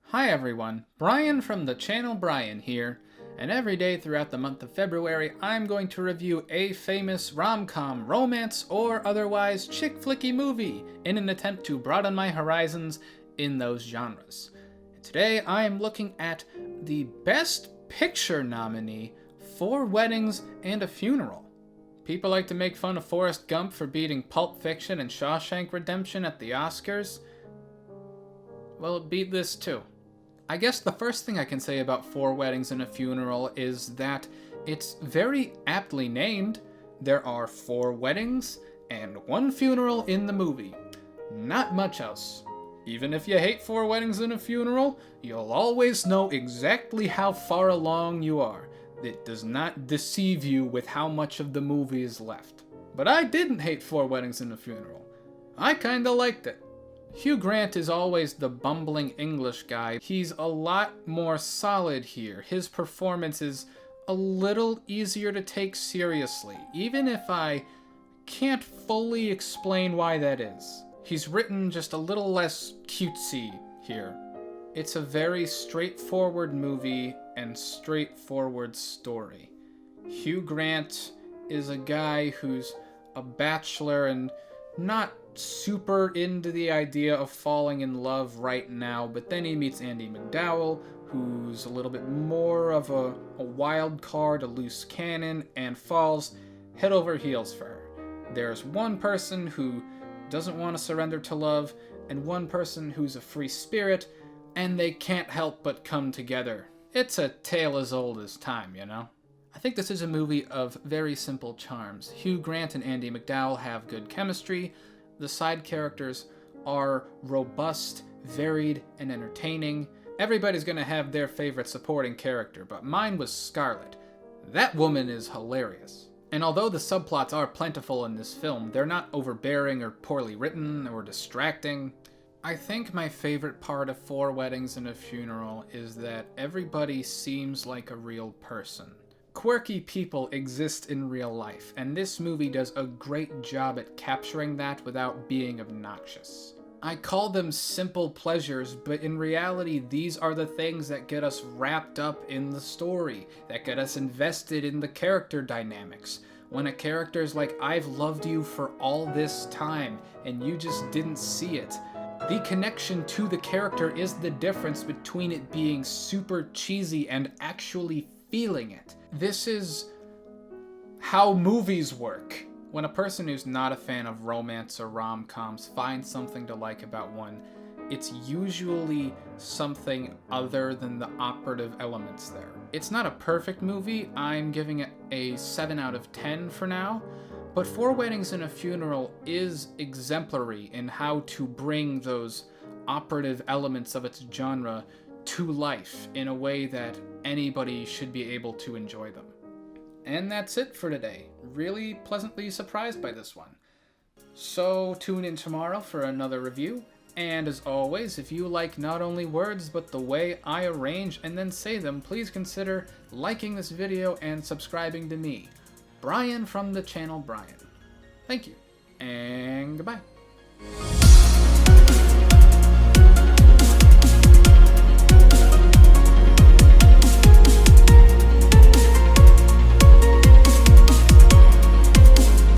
Hi everyone, Brian from the channel Brian here, and every day throughout the month of February I'm going to review a famous rom-com, romance, or otherwise chick flicky movie in an attempt to broaden my horizons in those genres. And today I am looking at the Best Picture nominee, Four Weddings and a Funeral. People like to make fun of Forrest Gump for beating Pulp Fiction and Shawshank Redemption at the Oscars. Well, it beat this too. I guess the first thing I can say about Four Weddings and a Funeral is that it's very aptly named. There are 4 weddings and 1 funeral in the movie. Not much else. Even if you hate 4 Weddings and a Funeral, you'll always know exactly how far along you are. It does not deceive you with how much of the movie is left. But I didn't hate 4 Weddings and a Funeral. I kinda liked it. Hugh Grant is always the bumbling English guy. He's a lot more solid here. His performance is a little easier to take seriously, even if I can't fully explain why that is. He's written just a little less cutesy here. It's a very straightforward movie and straightforward story. Hugh Grant is a guy who's a bachelor and not super into the idea of falling in love right now, but then he meets Andie MacDowell, who's a little bit more of a wild card, a loose cannon, and falls head over heels for her. There's one person who doesn't want to surrender to love, and one person who's a free spirit, and they can't help but come together. It's a tale as old as time, you know? I think this is a movie of very simple charms. Hugh Grant and Andie MacDowell have good chemistry. The side characters are robust, varied, and entertaining. Everybody's gonna have their favorite supporting character, but mine was Scarlett. That woman is hilarious. And although the subplots are plentiful in this film, they're not overbearing or poorly written or distracting. I think my favorite part of Four Weddings and a Funeral is that everybody seems like a real person. Quirky people exist in real life, and this movie does a great job at capturing that without being obnoxious. I call them simple pleasures, but in reality, these are the things that get us wrapped up in the story, that get us invested in the character dynamics. When a character's like, I've loved you for all this time, and you just didn't see it. The connection to the character is the difference between it being super cheesy and actually feeling it. This is how movies work. When a person who's not a fan of romance or rom-coms finds something to like about one, it's usually something other than the operative elements there. It's not a perfect movie. I'm giving it a 7 out of 10 for now, but Four Weddings and a Funeral is exemplary in how to bring those operative elements of its genre to life in a way that anybody should be able to enjoy them. And that's it for today. Really pleasantly surprised by this one. So tune in tomorrow for another review. And as always, if you like not only words but the way I arrange and then say them, please consider liking this video and subscribing to me, Brian from the channel Brian. Thank you, and goodbye.